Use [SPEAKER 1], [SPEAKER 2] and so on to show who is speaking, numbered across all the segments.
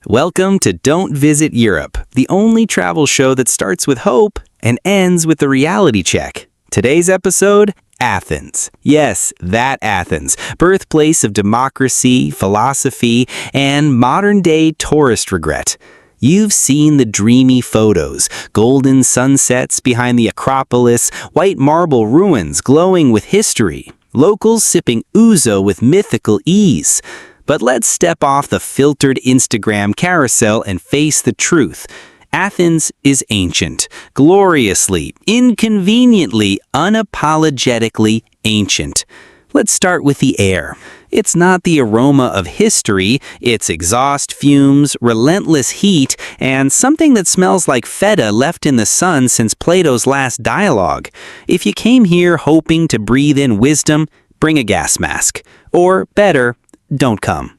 [SPEAKER 1] Welcome to Don't Visit Europe, the only travel show that starts with hope and ends with a reality check. Today's episode, Athens. Yes, that Athens, birthplace of democracy, philosophy, and modern-day tourist regret. You've seen the dreamy photos, golden sunsets behind the Acropolis, white marble ruins glowing with history, locals sipping ouzo with mythical ease. But let's step off the filtered Instagram carousel and face the truth. Athens is ancient, gloriously, inconveniently, unapologetically ancient. Let's start with the air. It's not the aroma of history, it's exhaust fumes, relentless heat, and something that smells like feta left in the sun since Plato's last dialogue. If you came here hoping to breathe in wisdom, bring a gas mask. Or, better, don't come.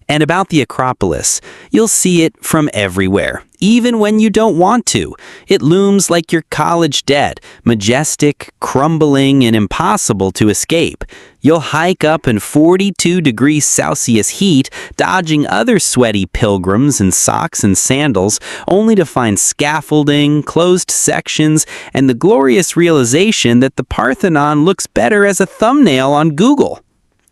[SPEAKER 1] And about the Acropolis, you'll see it from everywhere, even when you don't want to. It looms like your college debt, majestic, crumbling, and impossible to escape. You'll hike up in 42 degrees Celsius heat, dodging other sweaty pilgrims in socks and sandals, only to find scaffolding, closed sections, and the glorious realization that the Parthenon looks better as a thumbnail on Google.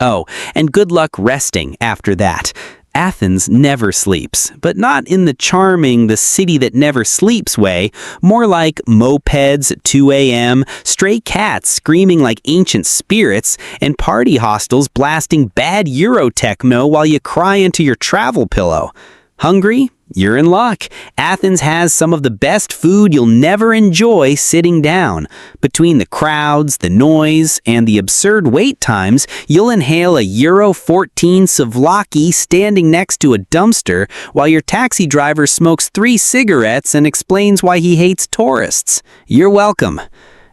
[SPEAKER 1] Oh, and good luck resting after that. Athens never sleeps, but not in the charming "the city that never sleeps" way, more like mopeds at 2 a.m., stray cats screaming like ancient spirits, and party hostels blasting bad Eurotechno while you cry into your travel pillow. Hungry? You're in luck. Athens has some of the best food you'll never enjoy sitting down. Between the crowds, the noise, and the absurd wait times, you'll inhale a Euro 14 souvlaki standing next to a dumpster while your taxi driver smokes 3 cigarettes and explains why he hates tourists. You're welcome.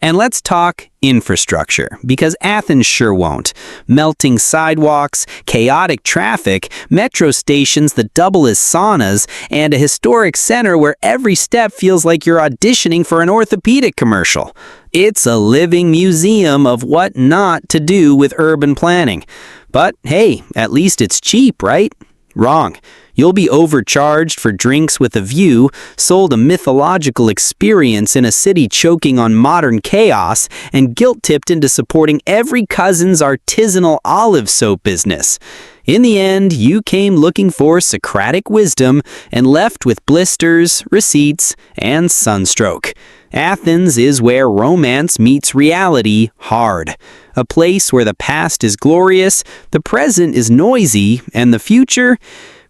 [SPEAKER 1] And let's talk infrastructure, because Athens sure won't. Melting sidewalks, chaotic traffic, metro stations that double as saunas, and a historic center where every step feels like you're auditioning for an orthopedic commercial. It's a living museum of what not to do with urban planning. But hey, at least it's cheap, right? Wrong. You'll be overcharged for drinks with a view, sold a mythological experience in a city choking on modern chaos, and guilt-tipped into supporting every cousin's artisanal olive soap business. In the end, you came looking for Socratic wisdom and left with blisters, receipts, and sunstroke. Athens is where romance meets reality hard. A place where the past is glorious, the present is noisy, and the future,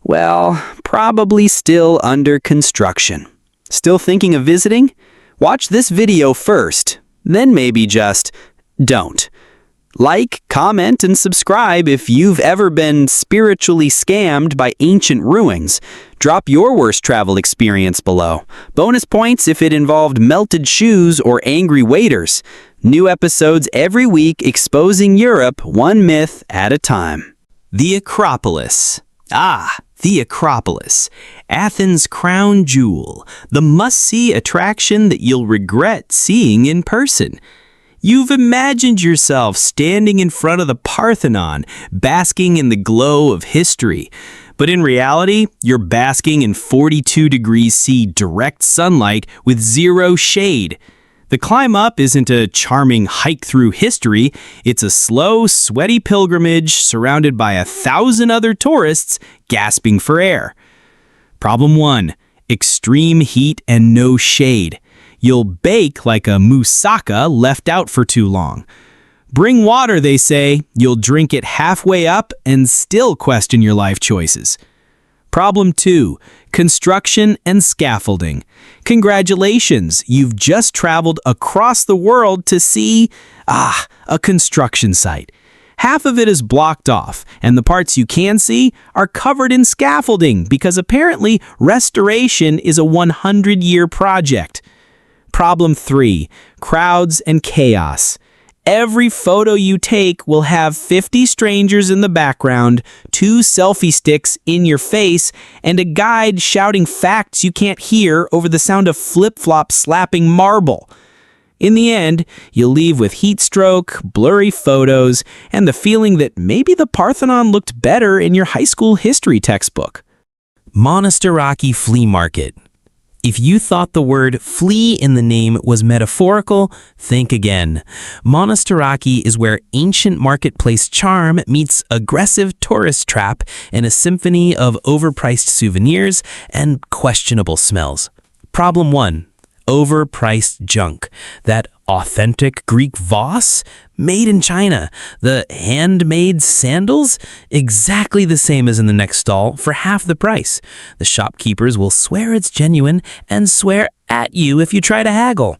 [SPEAKER 1] well, probably still under construction. Still thinking of visiting? Watch this video first, then maybe just don't. Like, comment, and subscribe if you've ever been spiritually scammed by ancient ruins. Drop your worst travel experience below. Bonus points if it involved melted shoes or angry waiters. New episodes every week exposing Europe one myth at a time. The Acropolis. The Acropolis, Athens' crown jewel, the must-see attraction that you'll regret seeing in person. You've imagined yourself standing in front of the Parthenon, basking in the glow of history. But in reality, you're basking in 42 degrees C direct sunlight with zero shade. The climb up isn't a charming hike through history, it's a slow, sweaty pilgrimage surrounded by 1,000 other tourists gasping for air. Problem 1. Extreme heat and no shade. You'll bake like a moussaka left out for too long. Bring water, they say. You'll drink it halfway up and still question your life choices. Problem 2. Construction and scaffolding. Congratulations, you've just traveled across the world to see, a construction site. Half of it is blocked off, and the parts you can see are covered in scaffolding because apparently restoration is a 100-year project. Problem 3. Crowds and chaos. Every photo you take will have 50 strangers in the background, 2 selfie sticks in your face, and a guide shouting facts you can't hear over the sound of flip-flop slapping marble. In the end, you'll leave with heat stroke, blurry photos, and the feeling that maybe the Parthenon looked better in your high school history textbook. Monastiraki Flea Market. If you thought the word flea in the name was metaphorical, think again. Monastiraki is where ancient marketplace charm meets aggressive tourist trap in a symphony of overpriced souvenirs and questionable smells. Problem 1. Overpriced junk. That authentic Greek Voss? Made in China. The handmade sandals? Exactly the same as in the next stall for half the price. The shopkeepers will swear it's genuine and swear at you if you try to haggle.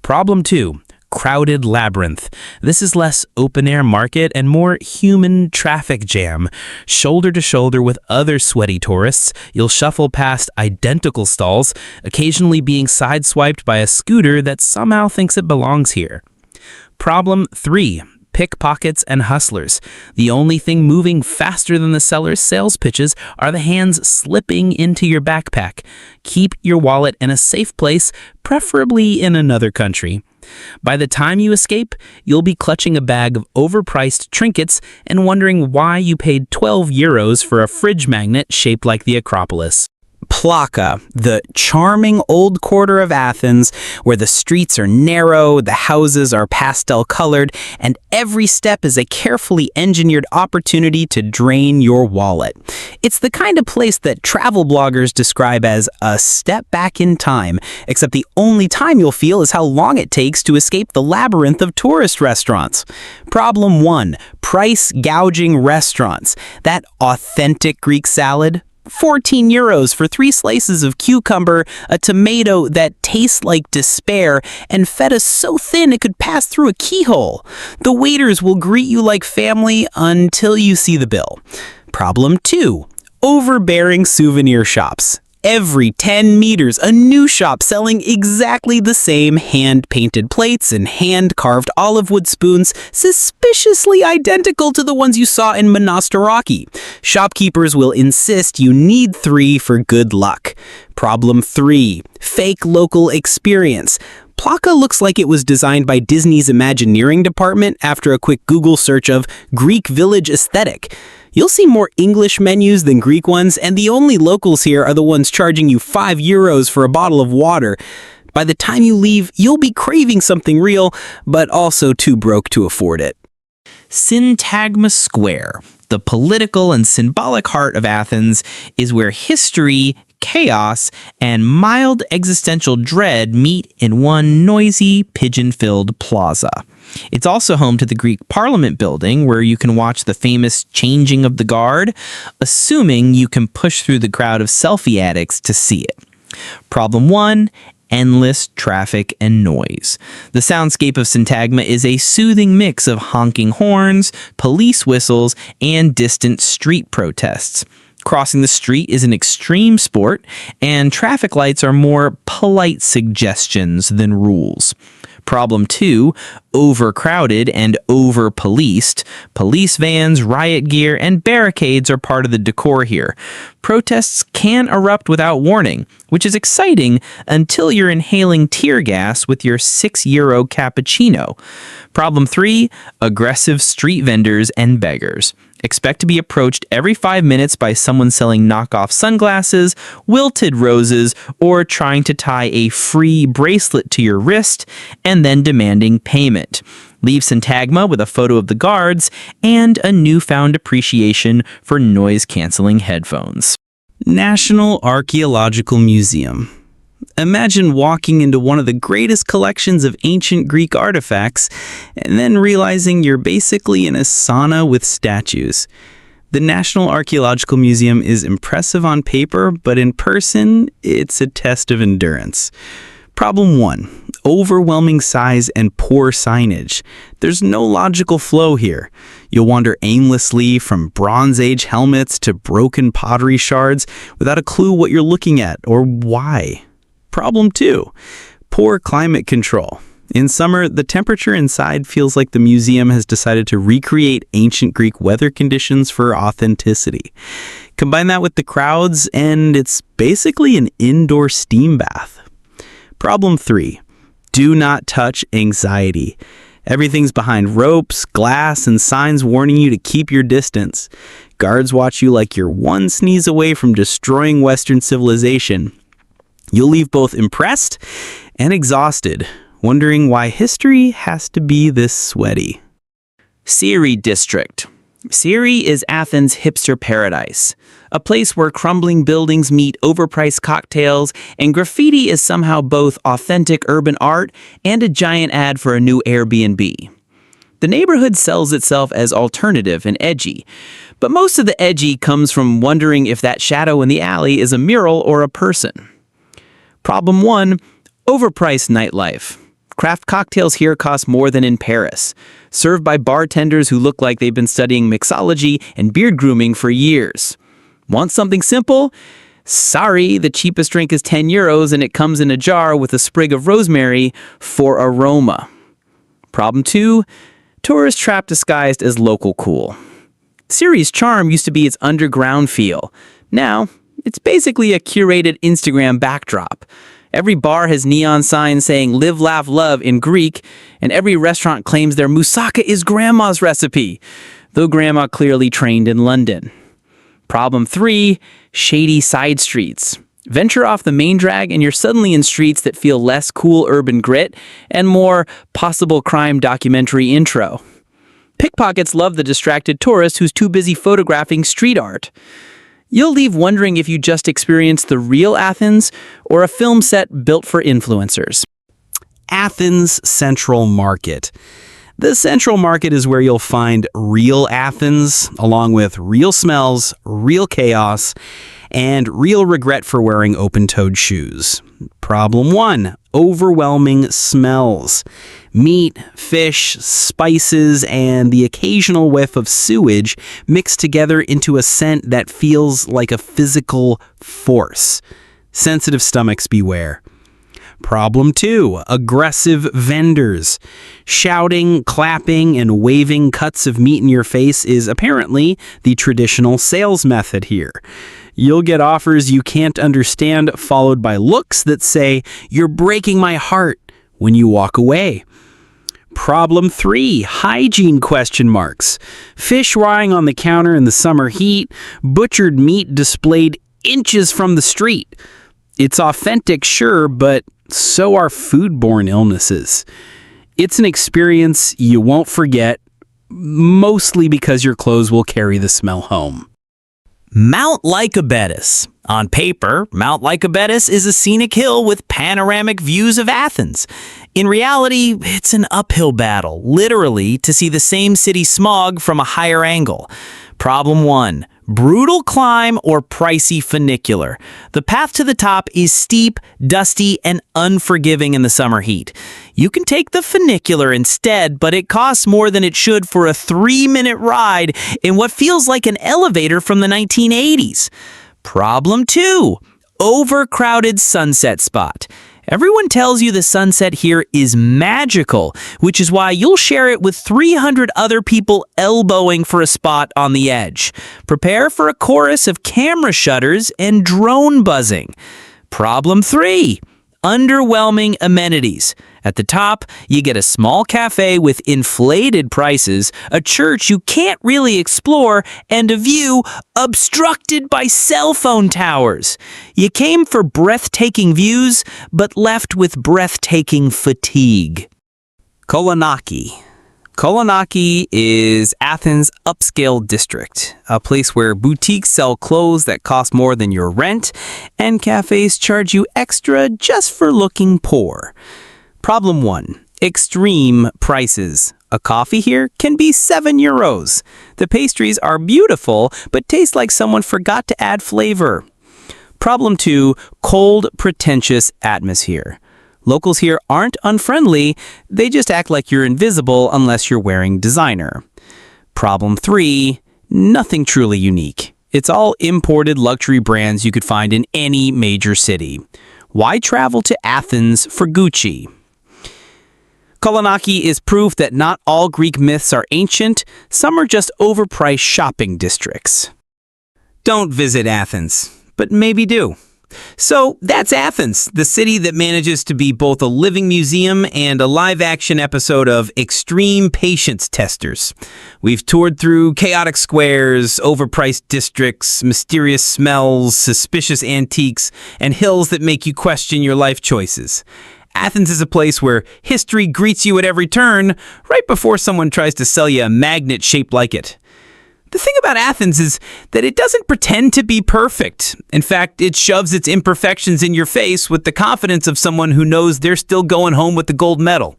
[SPEAKER 1] Problem 2. Crowded labyrinth. This is less open-air market and more human traffic jam. Shoulder to shoulder with other sweaty tourists, you'll shuffle past identical stalls, occasionally being sideswiped by a scooter that somehow thinks it belongs here. Problem 3. Pickpockets and hustlers. The only thing moving faster than the seller's sales pitches are the hands slipping into your backpack. Keep your wallet in a safe place, preferably in another country. By the time you escape, you'll be clutching a bag of overpriced trinkets and wondering why you paid €12 for a fridge magnet shaped like the Acropolis. Plaka, the charming old quarter of Athens, where the streets are narrow, the houses are pastel-colored, and every step is a carefully engineered opportunity to drain your wallet. It's the kind of place that travel bloggers describe as a step back in time, except the only time you'll feel is how long it takes to escape the labyrinth of tourist restaurants. Problem 1. Price gouging restaurants. That authentic Greek salad? €14 for 3 slices of cucumber, a tomato that tastes like despair, and feta so thin it could pass through a keyhole. The waiters will greet you like family until you see the bill. Problem 2. Overbearing souvenir shops. Every 10 meters, a new shop selling exactly the same hand-painted plates and hand-carved olive wood spoons, suspiciously identical to the ones you saw in Monastiraki. Shopkeepers will insist you need 3 for good luck. Problem 3. Fake local experience. Plaka looks like it was designed by Disney's Imagineering department after a quick Google search of Greek village aesthetic. You'll see more English menus than Greek ones, and the only locals here are the ones charging you €5 for a bottle of water. By the time you leave, you'll be craving something real, but also too broke to afford it. Syntagma Square, the political and symbolic heart of Athens, is where history, chaos, and mild existential dread meet in one noisy, pigeon-filled plaza. It's also home to the Greek Parliament building, where you can watch the famous changing of the guard, assuming you can push through the crowd of selfie addicts to see it. Problem 1. Endless traffic and noise. The soundscape of Syntagma is a soothing mix of honking horns, police whistles, and distant street protests. Crossing the street is an extreme sport, and traffic lights are more polite suggestions than rules. Problem 2, overcrowded and over-policed. Police vans, riot gear, and barricades are part of the decor here. Protests can erupt without warning, which is exciting until you're inhaling tear gas with your €6 cappuccino. Problem 3, aggressive street vendors and beggars. Expect to be approached every 5 minutes by someone selling knockoff sunglasses, wilted roses, or trying to tie a free bracelet to your wrist, and then demanding payment. Leave Syntagma with a photo of the guards and a newfound appreciation for noise-canceling headphones. National Archaeological Museum. Imagine walking into one of the greatest collections of ancient Greek artifacts and then realizing you're basically in a sauna with statues. The National Archaeological Museum is impressive on paper, but in person, it's a test of endurance. Problem 1. Overwhelming size and poor signage. There's no logical flow here. You'll wander aimlessly from Bronze Age helmets to broken pottery shards without a clue what you're looking at or why. Problem 2. Poor climate control. In summer, the temperature inside feels like the museum has decided to recreate ancient Greek weather conditions for authenticity. Combine that with the crowds, and it's basically an indoor steam bath. Problem 3. Do not touch anxiety. Everything's behind ropes, glass, and signs warning you to keep your distance. Guards watch you like you're one sneeze away from destroying Western civilization. You'll leave both impressed and exhausted, wondering why history has to be this sweaty.
[SPEAKER 2] Siri District. Siri is Athens' hipster paradise, a place where crumbling buildings meet overpriced cocktails, and graffiti is somehow both authentic urban art and a giant ad for a new Airbnb. The neighborhood sells itself as alternative and edgy, but most of the edgy comes from wondering if that shadow in the alley is a mural or a person. Problem 1. Overpriced nightlife. Craft cocktails here cost more than in Paris, served by bartenders who look like they've been studying mixology and beard grooming for years. Want something simple? Sorry, the cheapest drink is 10 euros and it comes in a jar with a sprig of rosemary for aroma. Problem 2. Tourist trap disguised as local cool. Siri's charm used to be its underground feel. Now, it's basically a curated Instagram backdrop. Every bar has neon signs saying live, laugh, love in Greek, and every restaurant claims their moussaka is grandma's recipe, though grandma clearly trained in London. Problem 3, shady side streets. Venture off the main drag and you're suddenly in streets that feel less cool urban grit and more possible crime documentary intro. Pickpockets love the distracted tourist who's too busy photographing street art. You'll leave wondering if you just experienced the real Athens or a film set built for influencers.
[SPEAKER 1] Athens Central Market. The Central Market is where you'll find real Athens, along with real smells, real chaos, and real regret for wearing open-toed shoes. Problem 1, overwhelming smells. Meat, fish, spices, and the occasional whiff of sewage mixed together into a scent that feels like a physical force. Sensitive stomachs beware. Problem 2, aggressive vendors. Shouting, clapping, and waving cuts of meat in your face is apparently the traditional sales method here. You'll get offers you can't understand, followed by looks that say, "You're breaking my heart," when you walk away. Problem 3, hygiene question marks. Fish rotting on the counter in the summer heat, butchered meat displayed inches from the street. It's authentic, sure, but so are foodborne illnesses. It's an experience you won't forget, mostly because your clothes will carry the smell home.
[SPEAKER 2] Mount Lycabettus. On paper, Mount Lycabettus is a scenic hill with panoramic views of Athens. In reality, it's an uphill battle, literally, to see the same city smog from a higher angle. Problem 1, brutal climb or pricey funicular. The path to the top is steep, dusty, and unforgiving in the summer heat. You can take the funicular instead, but it costs more than it should for a 3-minute ride in what feels like an elevator from the 1980s. Problem 2, overcrowded sunset spot. Everyone tells you the sunset here is magical, which is why you'll share it with 300 other people elbowing for a spot on the edge. Prepare for a chorus of camera shutters and drone buzzing. Problem 3, underwhelming amenities. At the top, you get a small cafe with inflated prices, a church you can't really explore, and a view obstructed by cell phone towers. You came for breathtaking views, but left with breathtaking fatigue.
[SPEAKER 1] Kolonaki. Kolonaki is Athens' upscale district, a place where boutiques sell clothes that cost more than your rent, and cafes charge you extra just for looking poor. Problem 1, extreme prices. A coffee here can be 7 euros. The pastries are beautiful, but taste like someone forgot to add flavor. Problem 2, cold, pretentious atmosphere. Locals here aren't unfriendly, they just act like you're invisible unless you're wearing designer. Problem 3, nothing truly unique. It's all imported luxury brands you could find in any major city. Why travel to Athens for Gucci? Kolonaki is proof that not all Greek myths are ancient, some are just overpriced shopping districts. Don't visit Athens, but maybe do. So that's Athens, the city that manages to be both a living museum and a live-action episode of Extreme Patience Testers. We've toured through chaotic squares, overpriced districts, mysterious smells, suspicious antiques, and hills that make you question your life choices. Athens is a place where history greets you at every turn, right before someone tries to sell you a magnet shaped like it. The thing about Athens is that it doesn't pretend to be perfect. In fact, it shoves its imperfections in your face with the confidence of someone who knows they're still going home with the gold medal.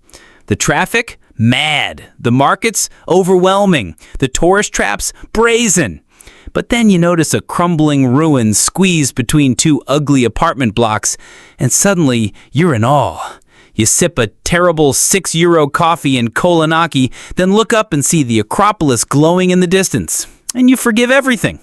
[SPEAKER 1] The traffic? Mad. The markets? Overwhelming. The tourist traps? Brazen. But then you notice a crumbling ruin squeezed between two ugly apartment blocks, and suddenly you're in awe. You sip a terrible €6 coffee in Kolonaki, then look up and see the Acropolis glowing in the distance. And you forgive everything.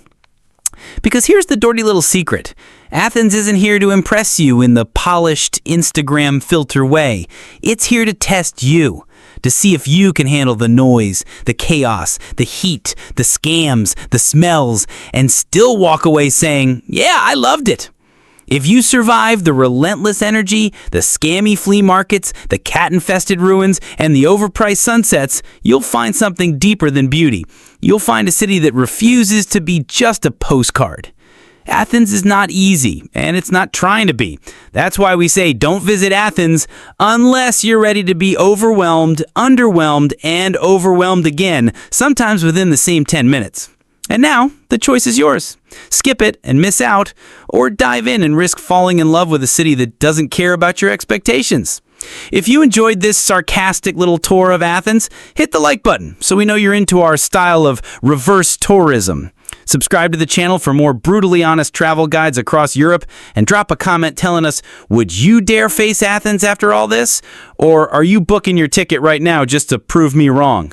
[SPEAKER 1] Because here's the dirty little secret. Athens isn't here to impress you in the polished Instagram filter way. It's here to test you. To see if you can handle the noise, the chaos, the heat, the scams, the smells, and still walk away saying, yeah, I loved it. If you survive the relentless energy, the scammy flea markets, the cat-infested ruins, and the overpriced sunsets, you'll find something deeper than beauty. You'll find a city that refuses to be just a postcard. Athens is not easy, and it's not trying to be. That's why we say don't visit Athens unless you're ready to be overwhelmed, underwhelmed, and overwhelmed again, sometimes within the same 10 minutes. And now, the choice is yours. Skip it and miss out, or dive in and risk falling in love with a city that doesn't care about your expectations. If you enjoyed this sarcastic little tour of Athens, hit the like button so we know you're into our style of reverse tourism. Subscribe to the channel for more brutally honest travel guides across Europe, and drop a comment telling us, would you dare face Athens after all this? Or are you booking your ticket right now just to prove me wrong?